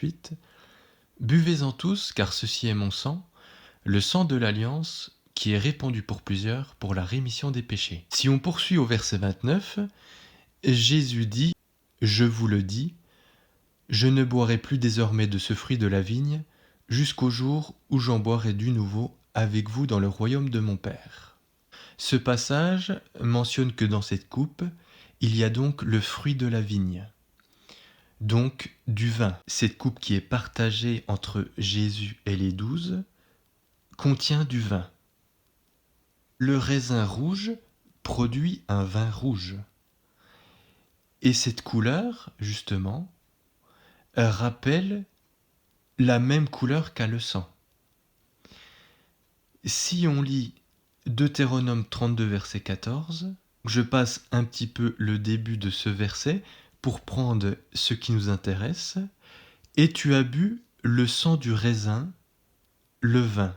8. Buvez-en tous, car ceci est mon sang, le sang de l'alliance qui est répandu pour plusieurs pour la rémission des péchés. Si on poursuit au verset 29, Jésus dit « Je vous le dis, je ne boirai plus désormais de ce fruit de la vigne jusqu'au jour où j'en boirai du nouveau avec vous dans le royaume de mon Père. » Ce passage mentionne que dans cette coupe, il y a donc le fruit de la vigne, donc du vin. Cette coupe qui est partagée entre Jésus et les 12 contient du vin. Le raisin rouge produit un vin rouge. Et cette couleur, justement, rappelle la même couleur qu'a le sang. Si on lit Deutéronome 32, verset 14, je passe un petit peu le début de ce verset pour prendre ce qui nous intéresse. « Et tu as bu le sang du raisin, le vin. »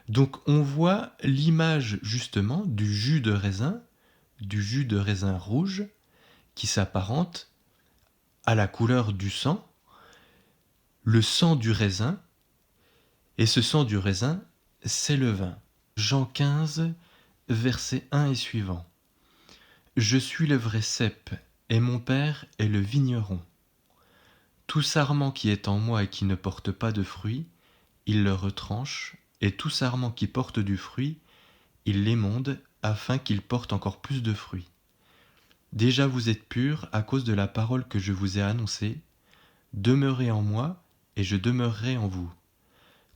Donc on voit l'image justement du jus de raisin rouge, qui s'apparente à la couleur du sang, le sang du raisin, et ce sang du raisin, c'est le vin. Jean 15, versets 1 et suivant. « Je suis le vrai cep, et mon Père est le vigneron. Tout sarment qui est en moi et qui ne porte pas de fruit, il le retranche, et tout sarment qui porte du fruit, il l'émonde, afin qu'il porte encore plus de fruits. Déjà vous êtes purs à cause de la parole que je vous ai annoncée. Demeurez en moi, et je demeurerai en vous.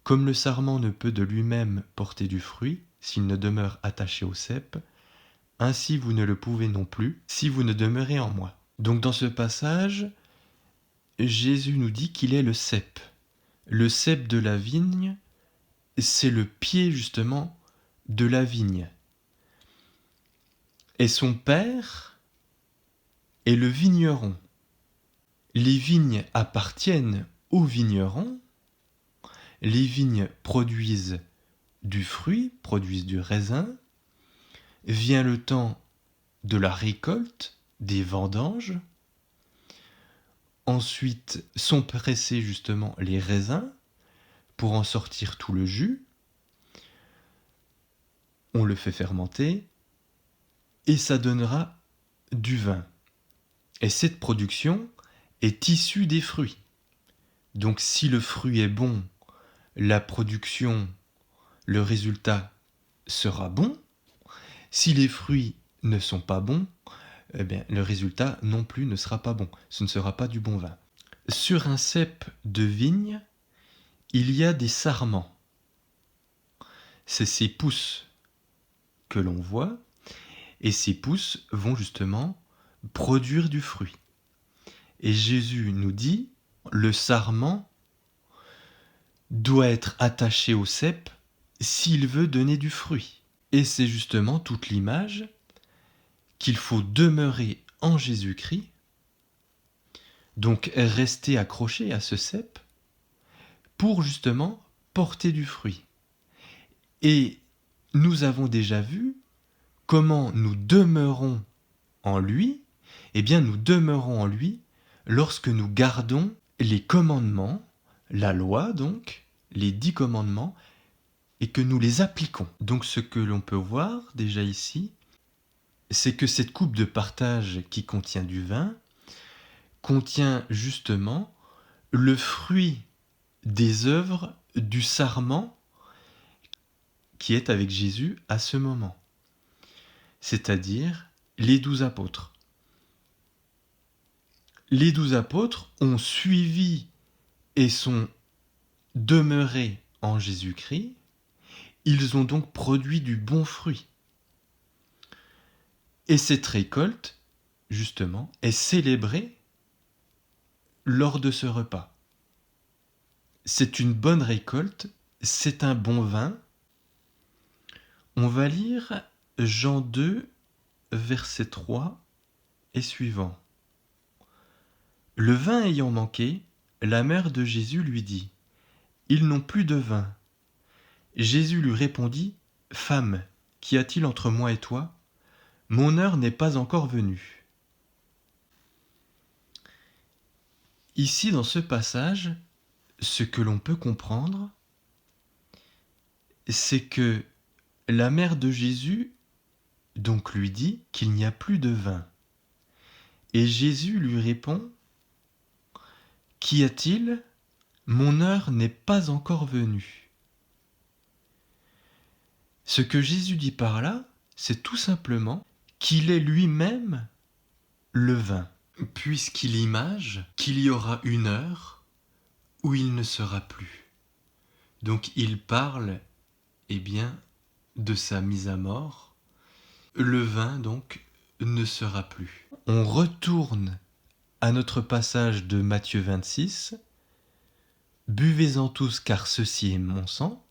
Comme le sarment ne peut de lui-même porter du fruit, s'il ne demeure attaché au cep, ainsi vous ne le pouvez non plus, si vous ne demeurez en moi. » Donc dans ce passage, Jésus nous dit qu'il est le cep. Le cep de la vigne, c'est le pied justement de la vigne. Et son père est le vigneron. Les vignes appartiennent aux vignerons. Les vignes produisent du fruit, produisent du raisin. Vient le temps de la récolte, des vendanges. Ensuite sont pressés justement les raisins pour en sortir tout le jus. On le fait fermenter et ça donnera du vin. Et cette production est issue des fruits. Donc si le fruit est bon, la production, le résultat sera bon. Si les fruits ne sont pas bons, eh bien, le résultat non plus ne sera pas bon. Ce ne sera pas du bon vin. Sur un cep de vigne, il y a des sarments. C'est ces pousses que l'on voit, et ces pousses vont justement produire du fruit. Et Jésus nous dit, le sarment doit être attaché au cep s'il veut donner du fruit. Et c'est justement toute l'image qu'il faut demeurer en Jésus-Christ, donc rester accroché à ce cep pour justement porter du fruit. Et nous avons déjà vu comment nous demeurons en lui. Eh bien, nous demeurons en lui lorsque nous gardons les commandements, la loi donc, les 10 commandements, et que nous les appliquons. Donc ce que l'on peut voir déjà ici, c'est que cette coupe de partage qui contient du vin contient justement le fruit des œuvres du sarment qui est avec Jésus à ce moment, c'est-à-dire les 12 apôtres. Les 12 apôtres ont suivi et sont demeurés en Jésus-Christ. Ils ont donc produit du bon fruit. Et cette récolte, justement, est célébrée lors de ce repas. C'est une bonne récolte, c'est un bon vin. On va lire Jean 2, verset 3 et suivant. Le vin ayant manqué, la mère de Jésus lui dit : « Ils n'ont plus de vin. » Jésus lui répondit : « Femme, qu'y a-t-il entre moi et toi ? Mon heure n'est pas encore venue. » Ici, dans ce passage, ce que l'on peut comprendre, c'est que la mère de Jésus donc lui dit qu'il n'y a plus de vin. Et Jésus lui répond: Qu'y a-t-il? Mon heure n'est pas encore venue. Ce que Jésus dit par là, c'est tout simplement qu'il est lui-même le vin, puisqu'il image qu'il y aura une heure où il ne sera plus. Donc il parle, eh bien, de sa mise à mort. Le vin, donc, ne sera plus. On retourne à notre passage de Matthieu 26. Buvez-en tous, car ceci est mon sang.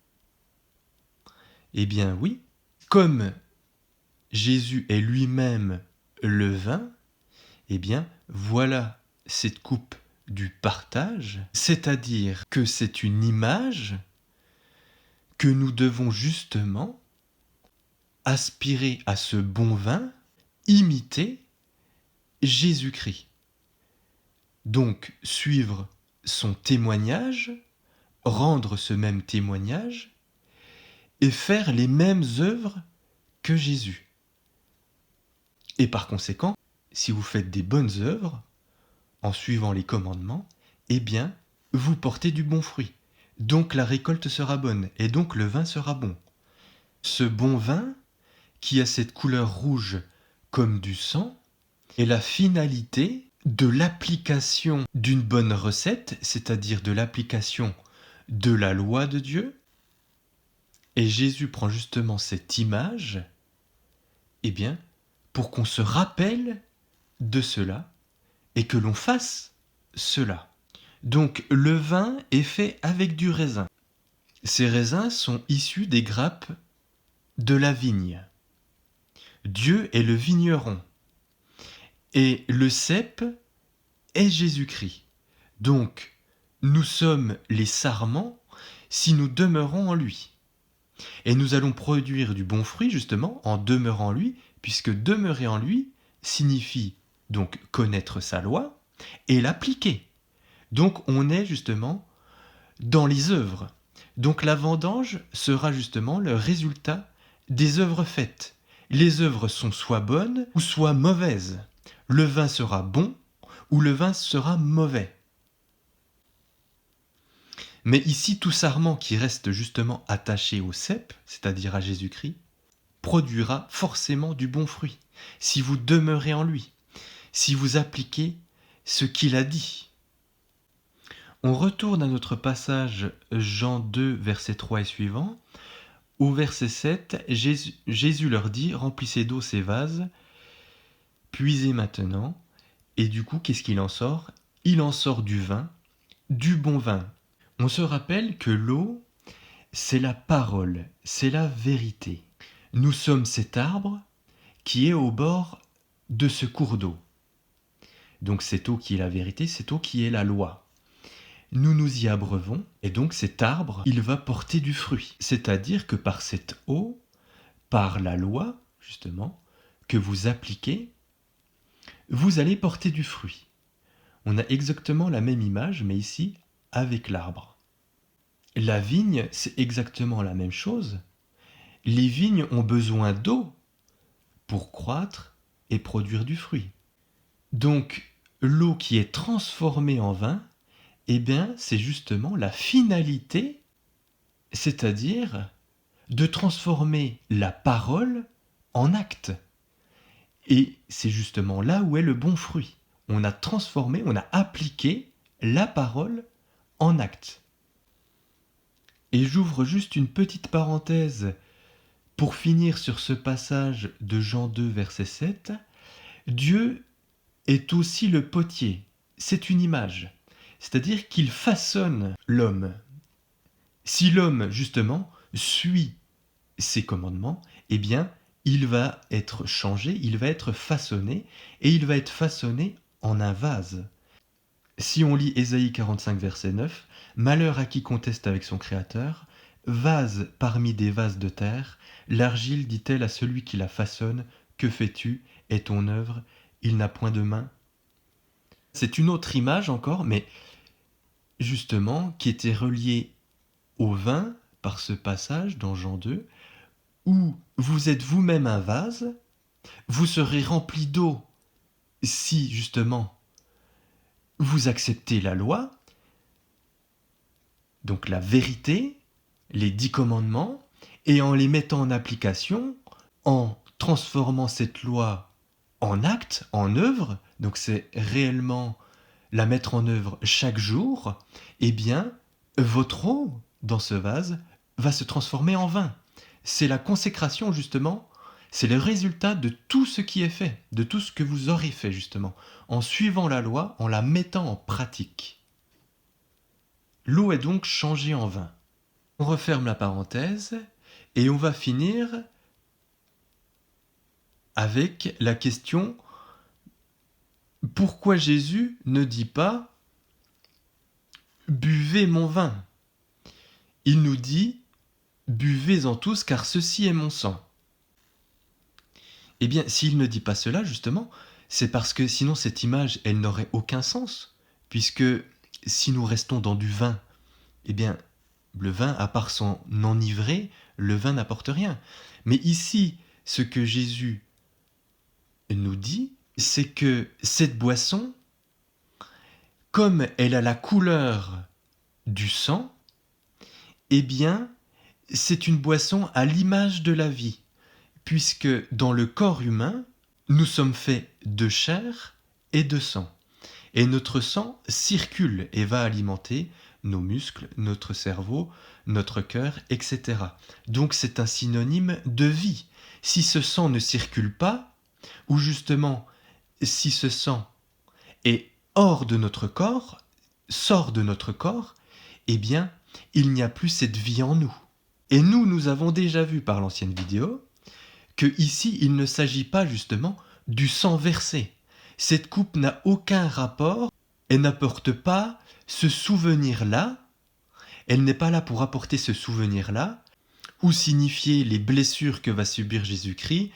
Eh bien oui, comme Jésus est lui-même le vin, eh bien voilà cette coupe du partage, c'est-à-dire que c'est une image que nous devons justement aspirer à ce bon vin, imiter Jésus-Christ. Donc suivre son témoignage, rendre ce même témoignage et faire les mêmes œuvres que Jésus. Et par conséquent, si vous faites des bonnes œuvres, en suivant les commandements, eh bien, vous portez du bon fruit. Donc la récolte sera bonne, et donc le vin sera bon. Ce bon vin, qui a cette couleur rouge comme du sang, est la finalité de l'application d'une bonne recette, c'est-à-dire de l'application de la loi de Dieu. Et Jésus prend justement cette image, eh bien, pour qu'on se rappelle de cela et que l'on fasse cela. Donc le vin est fait avec du raisin. Ces raisins sont issus des grappes de la vigne. Dieu est le vigneron. Et le cep est Jésus-Christ. Donc, nous sommes les sarments si nous demeurons en lui. Et nous allons produire du bon fruit, justement, en demeurant en lui, puisque demeurer en lui signifie donc connaître sa loi et l'appliquer. Donc, on est justement dans les œuvres. Donc, la vendange sera justement le résultat des œuvres faites. Les œuvres sont soit bonnes ou soit mauvaises. Le vin sera bon ou le vin sera mauvais. Mais ici, tout sarment qui reste justement attaché au cep, c'est-à-dire à Jésus-Christ, produira forcément du bon fruit, si vous demeurez en lui, si vous appliquez ce qu'il a dit. On retourne à notre passage Jean 2, verset 3 et suivant. Au verset 7, Jésus leur dit « Remplissez d'eau ces vases, puisez maintenant. » Et du coup, qu'est-ce qu'il en sort? Il en sort du vin, du bon vin. On se rappelle que l'eau, c'est la parole, c'est la vérité. Nous sommes cet arbre qui est au bord de ce cours d'eau. Donc cette eau qui est la vérité, cette eau qui est la loi. Nous nous y abreuvons, et donc cet arbre, il va porter du fruit. C'est-à-dire que par cette eau, par la loi, justement, que vous appliquez, vous allez porter du fruit. On a exactement la même image, mais ici, avec l'arbre. La vigne, c'est exactement la même chose. Les vignes ont besoin d'eau pour croître et produire du fruit. Donc, l'eau qui est transformée en vin, eh bien, c'est justement la finalité, c'est-à-dire de transformer la parole en acte. Et c'est justement là où est le bon fruit. On a transformé, on a appliqué la parole en acte. Et j'ouvre juste une petite parenthèse pour finir sur ce passage de Jean 2, verset 7. Dieu est aussi le potier. C'est une image. C'est-à-dire qu'il façonne l'homme. Si l'homme, justement, suit ses commandements, eh bien, il va être changé, il va être façonné, et il va être façonné en un vase. Si on lit Ésaïe 45, verset 9, « Malheur à qui conteste avec son Créateur, vase parmi des vases de terre, l'argile dit-elle à celui qui la façonne, que fais-tu? Est ton œuvre? Il n'a point de main. » C'est une autre image encore, mais justement, qui était relié au vin par ce passage dans Jean 2, où vous êtes vous-même un vase, vous serez rempli d'eau si justement vous acceptez la loi, donc la vérité, les 10 commandements, et en les mettant en application, en transformant cette loi en acte, en œuvre, donc c'est réellement la mettre en œuvre chaque jour, eh bien, votre eau dans ce vase va se transformer en vin. C'est la consécration, justement, c'est le résultat de tout ce qui est fait, de tout ce que vous aurez fait, justement, en suivant la loi, en la mettant en pratique. L'eau est donc changée en vin. On referme la parenthèse et on va finir avec la question: pourquoi Jésus ne dit pas « buvez mon vin ». Il nous dit « buvez-en tous car ceci est mon sang ». Eh bien, s'il ne dit pas cela, justement, c'est parce que sinon cette image, elle n'aurait aucun sens, puisque si nous restons dans du vin, eh bien, le vin, à part s'en enivrer, le vin n'apporte rien. Mais ici, ce que Jésus nous dit, c'est que cette boisson, comme elle a la couleur du sang, eh bien, c'est une boisson à l'image de la vie, puisque dans le corps humain, nous sommes faits de chair et de sang. Et notre sang circule et va alimenter nos muscles, notre cerveau, notre cœur, etc. Donc c'est un synonyme de vie. Si ce sang ne circule pas, ou justement si ce sang est hors de notre corps, sort de notre corps, eh bien, il n'y a plus cette vie en nous. Et nous avons déjà vu par l'ancienne vidéo que ici, il ne s'agit pas justement du sang versé. Cette coupe n'a aucun rapport, elle n'apporte pas ce souvenir-là, elle n'est pas là pour apporter ce souvenir-là, ou signifier les blessures que va subir Jésus-Christ,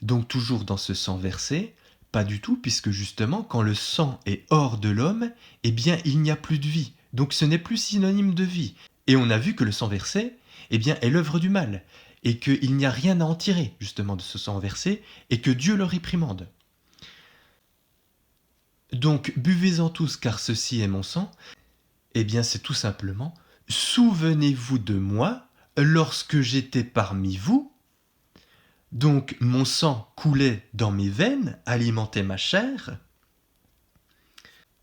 donc toujours dans ce sang versé, pas du tout, puisque justement, quand le sang est hors de l'homme, eh bien, il n'y a plus de vie. Donc ce n'est plus synonyme de vie. Et on a vu que le sang versé, eh bien, est l'œuvre du mal, et qu'il n'y a rien à en tirer, justement, de ce sang versé, et que Dieu le réprimande. Donc, buvez-en tous, car ceci est mon sang, eh bien, c'est tout simplement, souvenez-vous de moi, lorsque j'étais parmi vous. Donc mon sang coulait dans mes veines, alimentait ma chair.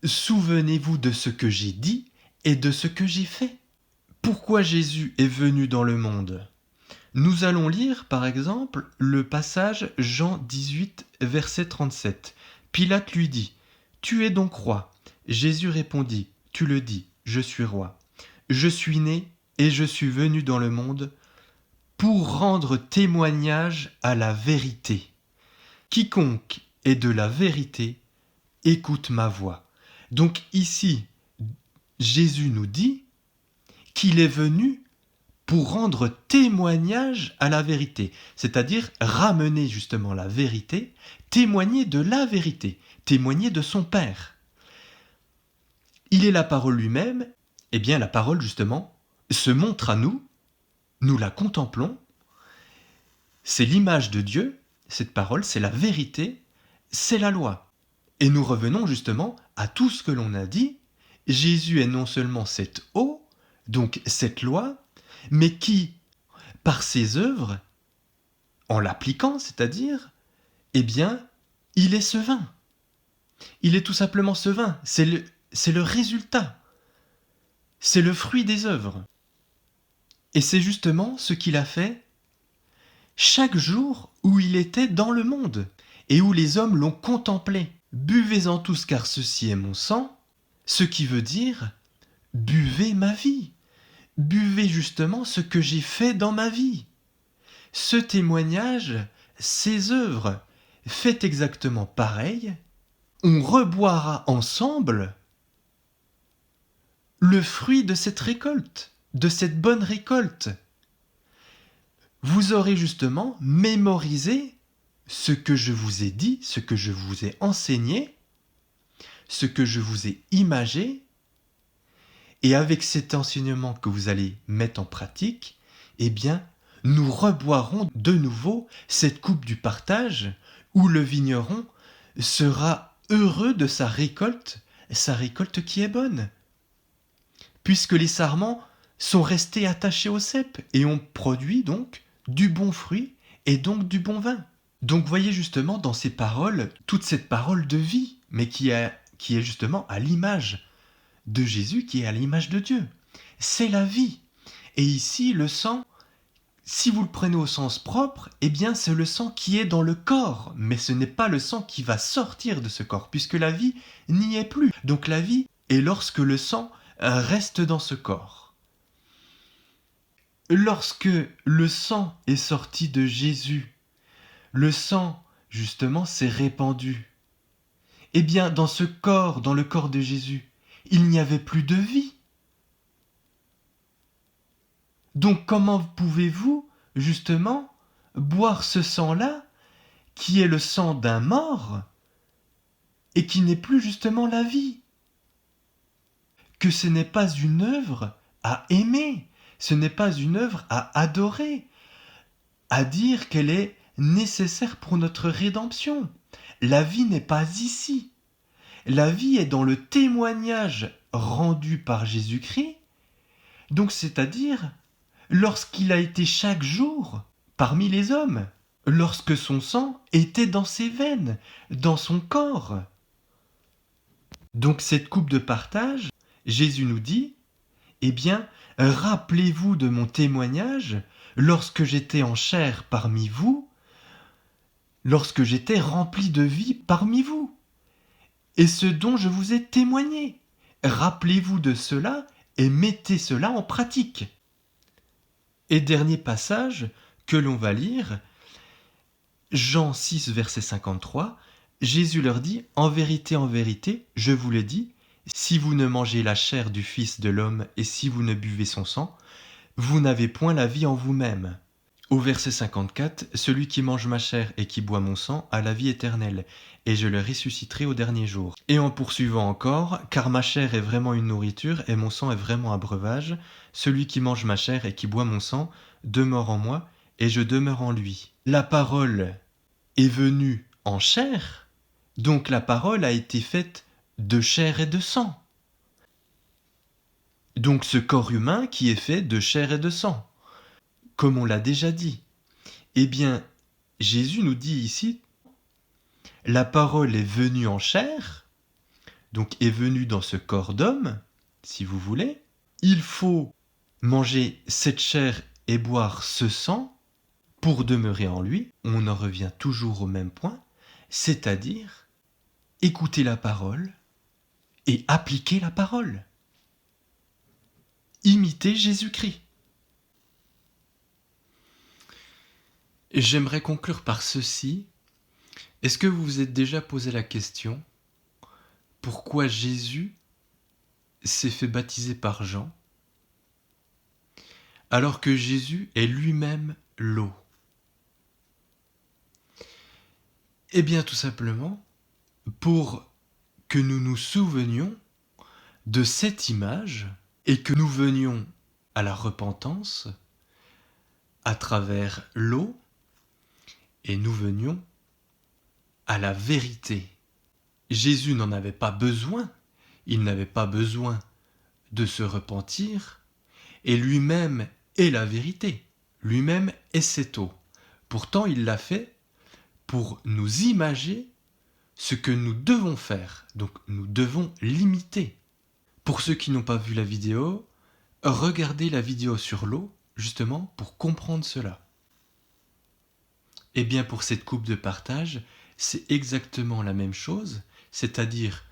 Souvenez-vous de ce que j'ai dit et de ce que j'ai fait. Pourquoi Jésus est venu dans le monde ? Nous allons lire par exemple le passage Jean 18, verset 37. Pilate lui dit : « Tu es donc roi ? » Jésus répondit : « Tu le dis, je suis roi. Je suis né et je suis venu dans le monde pour rendre témoignage à la vérité. Quiconque est de la vérité, écoute ma voix. » Donc ici, Jésus nous dit qu'il est venu pour rendre témoignage à la vérité, c'est-à-dire ramener justement la vérité, témoigner de la vérité, témoigner de son Père. Il est la parole lui-même, et bien la parole justement se montre à nous, nous la contemplons, c'est l'image de Dieu, cette parole, c'est la vérité, c'est la loi. Et nous revenons justement à tout ce que l'on a dit. Jésus est non seulement cette eau, donc cette loi, mais qui, par ses œuvres, en l'appliquant, c'est-à-dire, eh bien, il est ce vin. Il est tout simplement ce vin. C'est le résultat. C'est le fruit des œuvres. Et c'est justement ce qu'il a fait chaque jour où il était dans le monde et où les hommes l'ont contemplé. Buvez-en tous car ceci est mon sang, ce qui veut dire buvez ma vie. Buvez justement ce que j'ai fait dans ma vie. Ce témoignage, ces œuvres, faites exactement pareil. On reboira ensemble le fruit de cette récolte, de cette bonne récolte. Vous aurez justement mémorisé ce que je vous ai dit, ce que je vous ai enseigné, ce que je vous ai imagé, Et avec cet enseignement que vous allez mettre en pratique, eh bien, nous reboirons de nouveau cette coupe du partage où le vigneron sera heureux de sa récolte qui est bonne. Puisque les sarments sont restés attachés au cep et ont produit donc du bon fruit et donc du bon vin. Donc voyez justement dans ces paroles, toute cette parole de vie, mais qui est justement à l'image de Jésus, qui est à l'image de Dieu. C'est la vie. Et ici, le sang, si vous le prenez au sens propre, eh bien c'est le sang qui est dans le corps, mais ce n'est pas le sang qui va sortir de ce corps, puisque la vie n'y est plus. Donc la vie est lorsque le sang reste dans ce corps. Lorsque le sang est sorti de Jésus, le sang, justement, s'est répandu. Eh bien, dans ce corps, dans le corps de Jésus, il n'y avait plus de vie. Donc comment pouvez-vous, justement, boire ce sang-là, qui est le sang d'un mort, et qui n'est plus justement la vie? Que ce n'est pas une œuvre à aimer, ce n'est pas une œuvre à adorer, à dire qu'elle est nécessaire pour notre rédemption. La vie n'est pas ici. La vie est dans le témoignage rendu par Jésus-Christ, donc c'est-à-dire lorsqu'il a été chaque jour parmi les hommes, lorsque son sang était dans ses veines, dans son corps. Donc cette coupe de partage, Jésus nous dit, eh bien, rappelez-vous de mon témoignage lorsque j'étais en chair parmi vous, lorsque j'étais rempli de vie parmi vous, et ce dont je vous ai témoigné. Rappelez-vous de cela et mettez cela en pratique. Et dernier passage que l'on va lire, Jean 6, verset 53, Jésus leur dit, en vérité, je vous le dis, si vous ne mangez la chair du Fils de l'homme et si vous ne buvez son sang, vous n'avez point la vie en vous-même. Au verset 54, celui qui mange ma chair et qui boit mon sang a la vie éternelle, et je le ressusciterai au dernier jour. Et en poursuivant encore, car ma chair est vraiment une nourriture et mon sang est vraiment un breuvage, celui qui mange ma chair et qui boit mon sang demeure en moi et je demeure en lui. La parole est venue en chair, donc la parole a été faite de chair et de sang. Donc ce corps humain qui est fait de chair et de sang, comme on l'a déjà dit. Eh bien, Jésus nous dit ici, la parole est venue en chair, donc est venue dans ce corps d'homme, si vous voulez. Il faut manger cette chair et boire ce sang pour demeurer en lui. On en revient toujours au même point, c'est-à-dire écouter la parole et appliquer la parole. Imiter Jésus-Christ. J'aimerais conclure par ceci. Est-ce que vous vous êtes déjà posé la question pourquoi Jésus s'est fait baptiser par Jean alors que Jésus est lui-même l'eau? Eh bien tout simplement pour que nous nous souvenions de cette image et que nous venions à la repentance à travers l'eau et nous venions à la vérité. Jésus n'en avait pas besoin, il n'avait pas besoin de se repentir, et lui-même est la vérité, lui-même est cette eau. Pourtant, il l'a fait pour nous imager ce que nous devons faire, donc nous devons l'imiter. Pour ceux qui n'ont pas vu la vidéo, regardez la vidéo sur l'eau, justement pour comprendre cela. Eh bien pour cette coupe de partage, c'est exactement la même chose, c'est-à-dire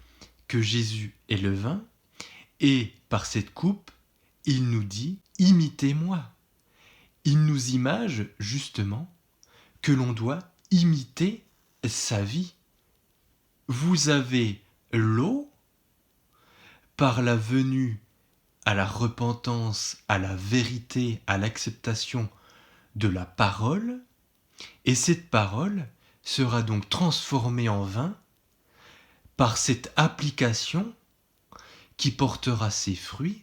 que Jésus est le vin, et par cette coupe, il nous dit « imitez-moi ». Il nous image justement que l'on doit imiter sa vie. Vous avez l'eau, par la venue à la repentance, à la vérité, à l'acceptation de la parole, et cette parole sera donc transformée en vin par cette application qui portera ses fruits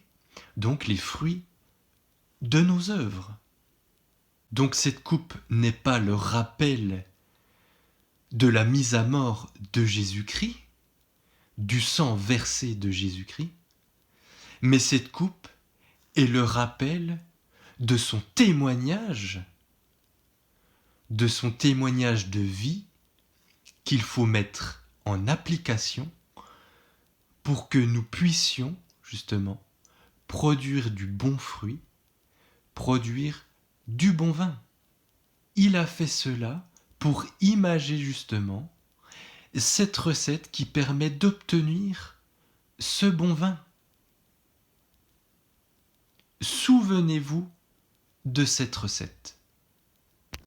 donc les fruits de nos œuvres. Donc cette coupe n'est pas le rappel de la mise à mort de Jésus-Christ, du sang versé de Jésus-Christ, mais cette coupe est le rappel de son témoignage de vie qu'il faut mettre en application pour que nous puissions justement produire du bon fruit, produire du bon vin. Il a fait cela pour imager justement cette recette qui permet d'obtenir ce bon vin. Souvenez-vous de cette recette.